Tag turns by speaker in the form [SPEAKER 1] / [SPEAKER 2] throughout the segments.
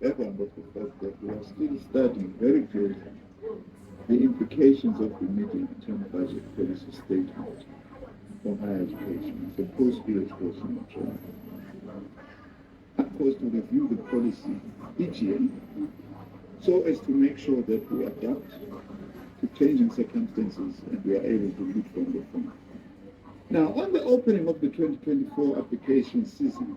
[SPEAKER 1] background of the fact that we are still studying very closely the implications of the medium-term budget policy statement for higher education, for post-school education and training. Of course, to review the policy each year so as to make sure that we adapt to changing circumstances and we are able to lead from the front. Now, on the opening of the 2024 application season,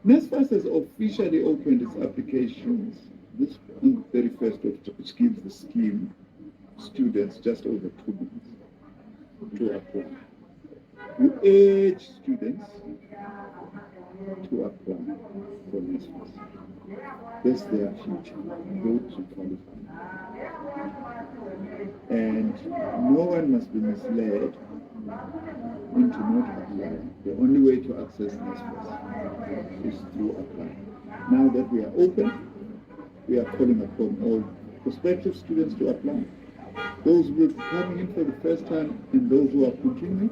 [SPEAKER 1] NSFAS has officially opened its applications this on the 31st of July, which gives the scheme students just over 2 months to apply. We urge students to apply for NSFAS. That's their future, those who qualify. And no one must be misled into not applying. The only way to access NSFAS is through applying. Now that we are open, we are calling upon all prospective students to apply. Those who are coming in for the first time and those who are continuing,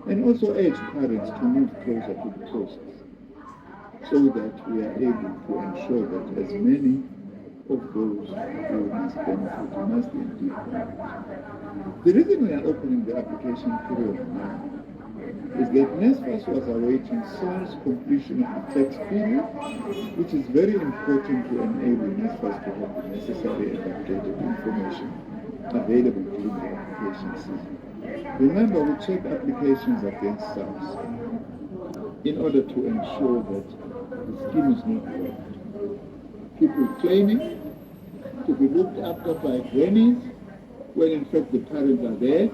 [SPEAKER 1] and also urge parents to move closer to the process so that we are able to ensure that as many of those who must benefit must indeed benefit. The reason we are opening the application period now is that NSFAS was awaiting SARS completion of the tax period, which is very important to enable NSFAS to have the necessary and updated information available during the application season. Remember, we check applications against SARS in order to ensure that the scheme is not blocked. People claiming to be looked after by grannies when in fact the parents are there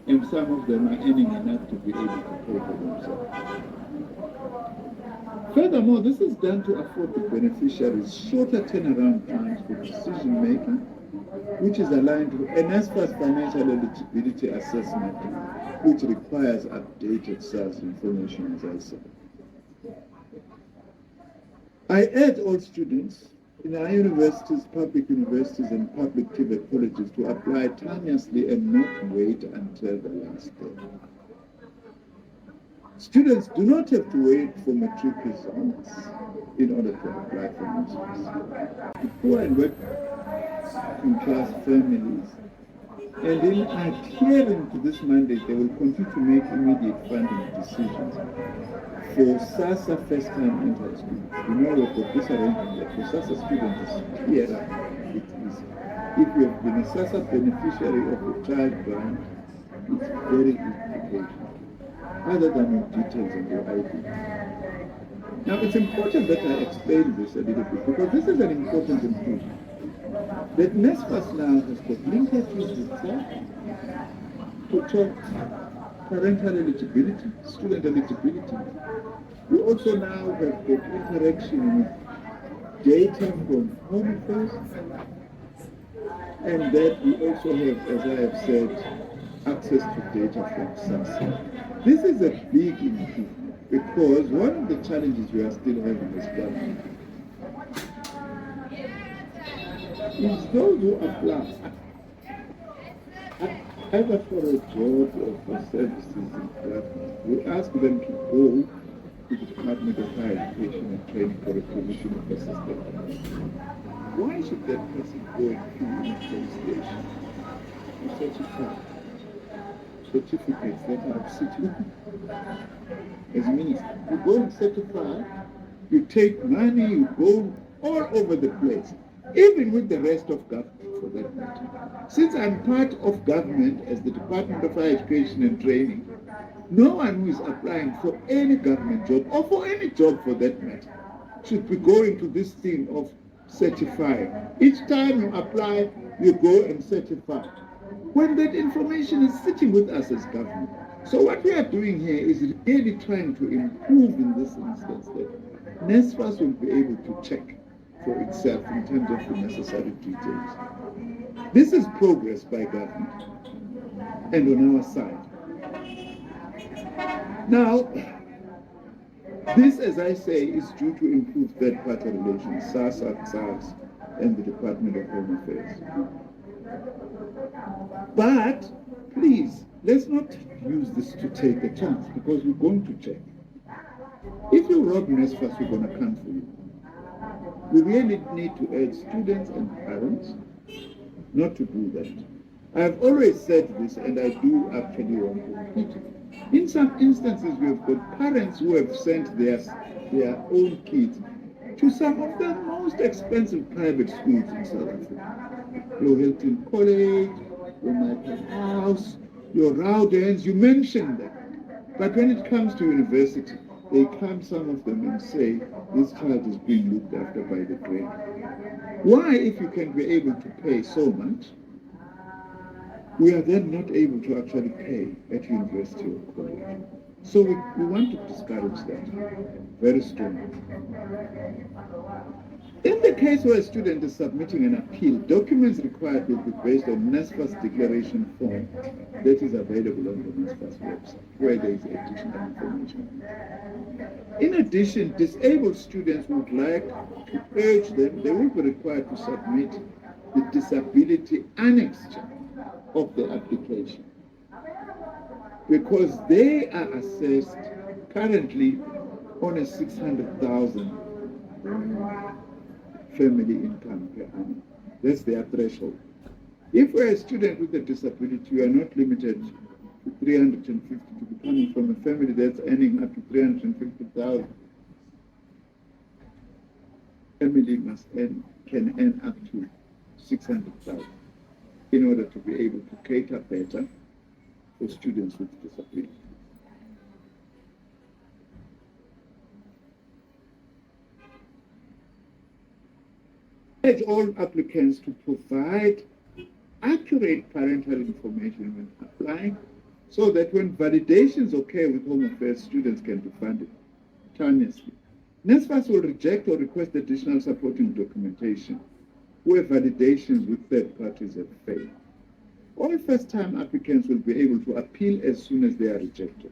[SPEAKER 1] and some of them are earning enough to be able to pay for themselves. Furthermore, this is done to afford the beneficiaries shorter turnaround times for decision making, which is aligned to NSFAS financial eligibility assessment, which requires updated SARS information, as I said. I urge all students in our universities, public universities and public TVET colleges to apply timeously and not wait until the last day. Students do not have to wait for matric results in order to apply for NSFAS. Poor and working class families, and in adhering to this mandate, they will continue to make immediate funding decisions for SASSA first-time entered students. You know, we've got this arrangement that for SASSA students is clearer, it is. If you have been a SASSA beneficiary of the child grant, it's very easy to pay, other than your details and your ID. Now, it's important that I explain this a little bit, because this is an important improvement. That NSFAS now has got linkages with SASSA to talk parental eligibility, student eligibility. We also now have got interaction with data from Home Affairs, and that we also have, as I have said, access to data from SASSA. This is a big improvement, because one of the challenges we are still having as government is those who apply either for a job or for services in government. We ask them to go to the Department of Higher Education and Training for a position of assistant. Why should that person go and fill in a police station to certify certificates that are sitting as minister? You go and certify, you take money, you go all over the place, even with the rest of government for that matter. Since I'm part of government as the Department of Higher Education and Training, no one who is applying for any government job, or for any job for that matter, should be going to this thing of certifying. Each time you apply, you go and certify, when that information is sitting with us as government. So what we are doing here is really trying to improve in this instance that NSFAS will be able to check for itself in terms of the necessary details. This is progress by government and on our side. Now, this, as I say, is due to improve third-party relations, SASSA, SARS, and the Department of Home Affairs. But, please, let's not use this to take a chance, because we're going to check. If you rob NSFAS, we're going to come for you. We really need to urge students and parents not to do that. I've always said this, and I do actually want to repeat it. In some instances, we have got parents who have sent their own kids to some of the most expensive private schools in South Africa. Your Hilton College, your Michael House, your Rowdens, you mentioned them. But when it comes to university, they come, some of them, and say, this child is being looked after by the grade. Why, if you can be able to pay so much, we are then not able to actually pay at university or college? So we want to discourage that very strongly. In the case where a student is submitting an appeal, documents required will be based on NSFAS declaration form that is available on the NSFAS website, where there is additional information. In addition, disabled students would like to urge them, they will be required to submit the disability annexure of the application, because they are assessed currently on a 600,000 family income per annum. That's their threshold. If we're a student with a disability, you are not limited to 350 to be coming from a family that's earning up to 350,000. Family can earn up to 600,000 in order to be able to cater better for students with disabilities. I urge all applicants to provide accurate parental information when applying, so that when validations occur with Home Affairs, students can be funded timely. NSFAS will reject or request additional supporting documentation where validations with third parties have failed. All first-time applicants will be able to appeal as soon as they are rejected.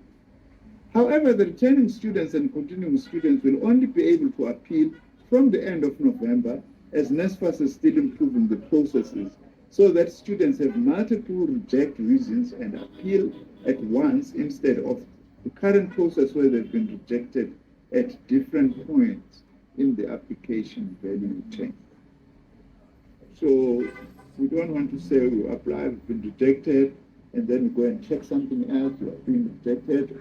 [SPEAKER 1] However, the returning students and continuing students will only be able to appeal from the end of November, as NSFAS is still improving the processes so that students have multiple reject reasons and appeal at once, instead of the current process where they've been rejected at different points in the application value chain. So we don't want to say we apply, we've been rejected, and then we go and check something else, we have been rejected.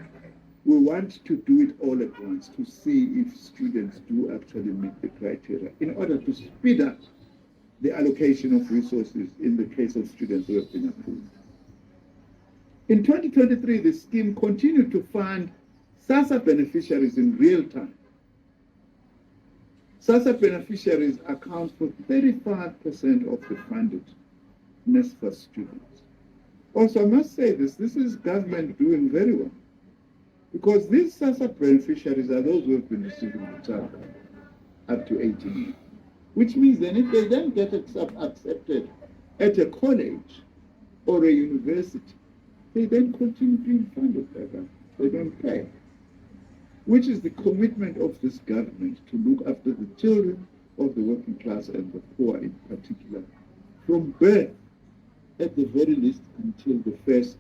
[SPEAKER 1] We want to do it all at once to see if students do actually meet the criteria, in order to speed up the allocation of resources in the case of students who have been approved. In 2023, the scheme continued to fund SASSA beneficiaries in real time. SASSA beneficiaries account for 35% of the funded NSFAS students. Also, I must say this is government doing very well, because these SASSA beneficiaries are those who have been receiving the child up to 18 years, which means then if they then get accepted at a college or a university, they then continue being funded by that. They don't pay, which is the commitment of this government to look after the children of the working class and the poor in particular, from birth at the very least until the first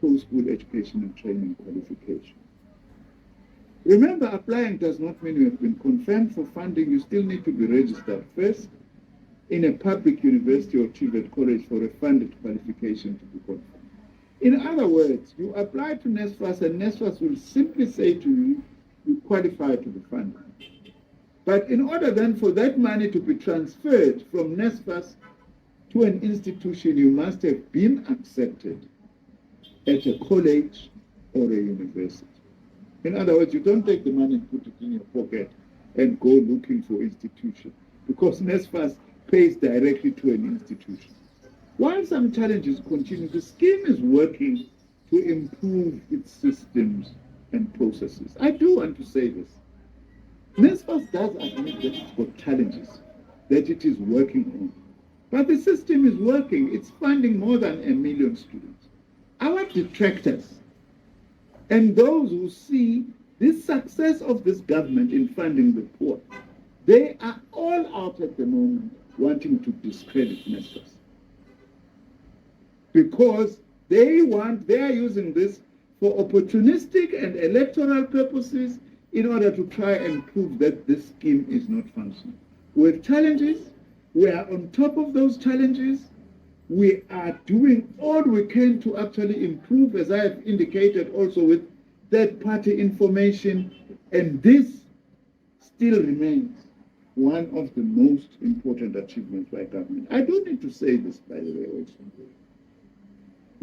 [SPEAKER 1] post-school education and training qualification. Remember, applying does not mean you have been confirmed for funding. You still need to be registered first in a public university or TVET college for a funded qualification to be confirmed. In other words, you apply to NSFAS and NSFAS will simply say to you, you qualify to the funding. But in order then for that money to be transferred from NSFAS to an institution, you must have been accepted at a college or a university. In other words, you don't take the money and put it in your pocket and go looking for institution, because NSFAS pays directly to an institution. While some challenges continue, the scheme is working to improve its systems and processes. I do want to say this. NSFAS does admit that it's got challenges that it is working on. But the system is working. It's funding more than 1 million students. Our detractors and those who see this success of this government in funding the poor, they are all out at the moment wanting to discredit NSFAS. Because they are using this for opportunistic and electoral purposes in order to try and prove that this scheme is not functioning. with challenges. We are on top of those challenges. We are doing all we can to actually improve, as I have indicated also with third-party information, and this still remains one of the most important achievements by government. I don't need to say this, by the way, also.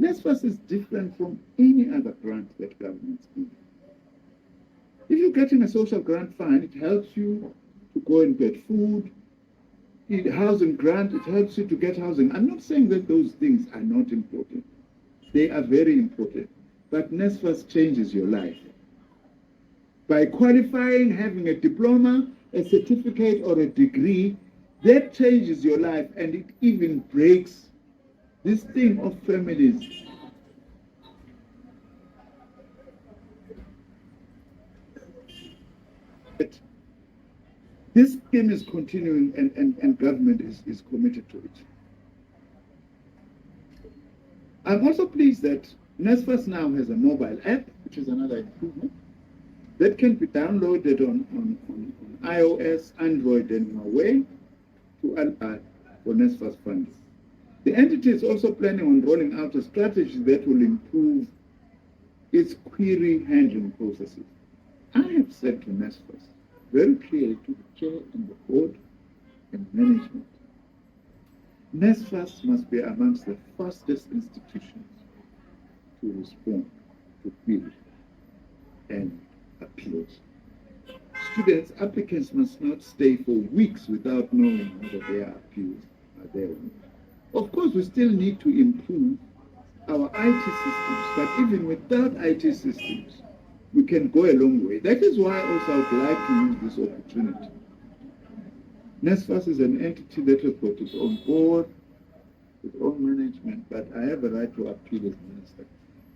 [SPEAKER 1] NSFAS is different from any other grant that governments give. If you're getting a social grant fund, it helps you to go and get food. Housing grant, it helps you to get housing. I'm not saying that those things are not important. They are very important. But NSFAS changes your life. By qualifying, having a diploma, a certificate, or a degree, that changes your life, and it even breaks this thing of families. This scheme is continuing, and government is committed to it. I'm also pleased that NSFAS now has a mobile app, which is another improvement, that can be downloaded on iOS, Android, and Huawei to apply for NSFAS funding. The entity is also planning on rolling out a strategy that will improve its query handling processes. I have said to NSFAS very clearly, to the chair and the board and management, NSFAS must be amongst the fastest institutions to respond to queries and appeals. Students, applicants must not stay for weeks without knowing whether their appeals are there. Of course, we still need to improve our IT systems, but even without IT systems, we can go a long way. That is why also I would like to use this opportunity. NSFAS is an entity that has got its own board, its own management, but I have a right to appeal as minister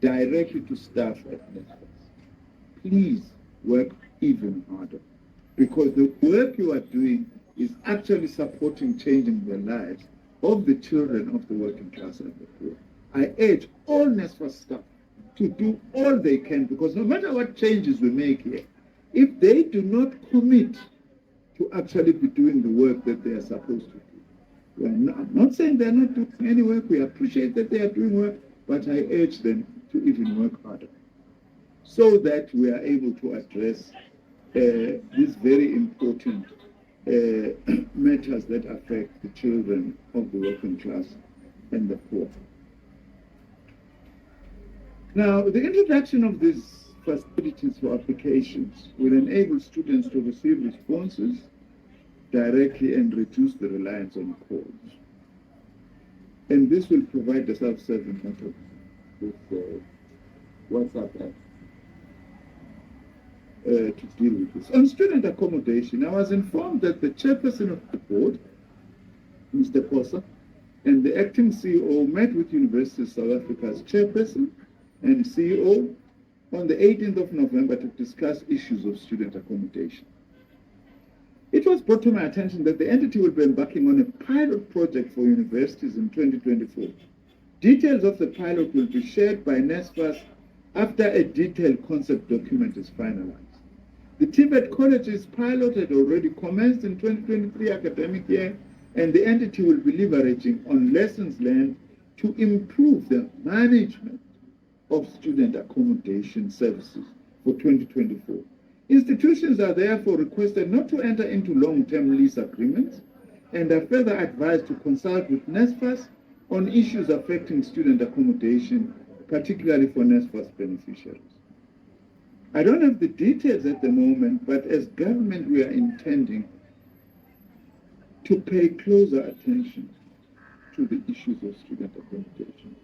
[SPEAKER 1] directly to staff at NSFAS. Please work even harder, because the work you are doing is actually supporting changing the lives of the children of the working class and the poor. I urge all NSFAS staff to do all they can, because no matter what changes we make here, if they do not commit to actually be doing the work that they are supposed to do. I'm not saying they're not doing any work. We appreciate that they are doing work, but I urge them to even work harder so that we are able to address these very important matters that affect the children of the working class and the poor. Now, the introduction of these facilities for applications will enable students to receive responses directly and reduce the reliance on calls. And this will provide the self-serving method with WhatsApp app to deal with this. On student accommodation, I was informed that the chairperson of the board, Mr. Kosa, and the acting CEO met with University of South Africa's chairperson and CEO on the 18th of November to discuss issues of student accommodation. It was brought to my attention that the entity will be embarking on a pilot project for universities in 2024. Details of the pilot will be shared by NSFAS after a detailed concept document is finalized. The TVET college's pilot had already commenced in 2023 academic year, and the entity will be leveraging on lessons learned to improve the management of student accommodation services for 2024. Institutions are therefore requested not to enter into long-term lease agreements and are further advised to consult with NSFAS on issues affecting student accommodation, particularly for NSFAS beneficiaries. I don't have the details at the moment, but as government we are intending to pay closer attention to the issues of student accommodation,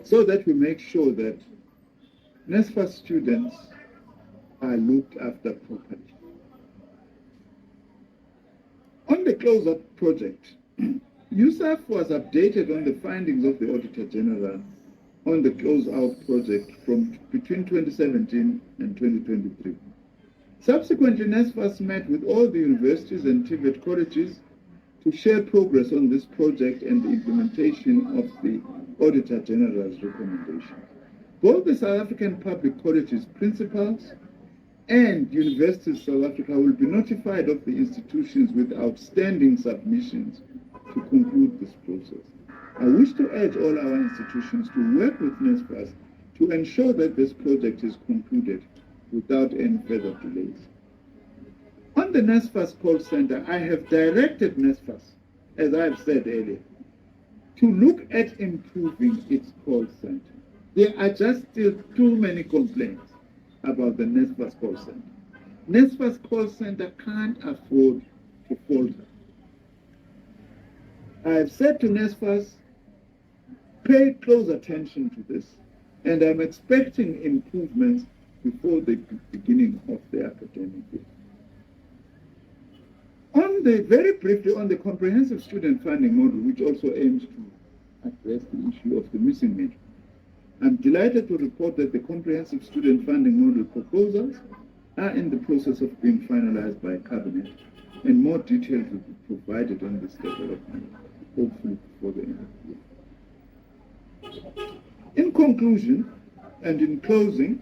[SPEAKER 1] so that we make sure that NSFAS students are looked after properly. On the close-up project, USAF was updated on the findings of the Auditor General on the close-out project from between 2017 and 2023. Subsequently, NSFAS met with all the universities and TVET colleges to share progress on this project and the implementation of the Auditor General's recommendations. Both the South African Public Colleges principals and Universities South Africa will be notified of the institutions with outstanding submissions to conclude this process. I wish to urge all our institutions to work with NSFAS to ensure that this project is concluded without any further delays. On the NSFAS call center, I have directed NSFAS, as I have said earlier, to look at improving its call center. There are just still too many complaints about the NSFAS call center. NSFAS call center can't afford to falter. I have said to NSFAS, pay close attention to this, and I'm expecting improvements before the beginning of the academic year. Very briefly on the comprehensive student funding model, which also aims to address the issue of the missing middle, I'm delighted to report that the comprehensive student funding model proposals are in the process of being finalized by Cabinet, and more details will be provided on this development, hopefully before the end of the year. In conclusion, and in closing,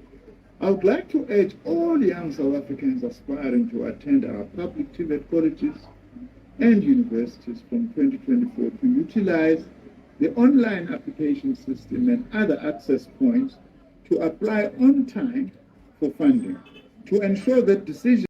[SPEAKER 1] I would like to urge all young South Africans aspiring to attend our public TVET colleges and universities from 2024 to utilize the online application system and other access points to apply on time for funding, to ensure that decisions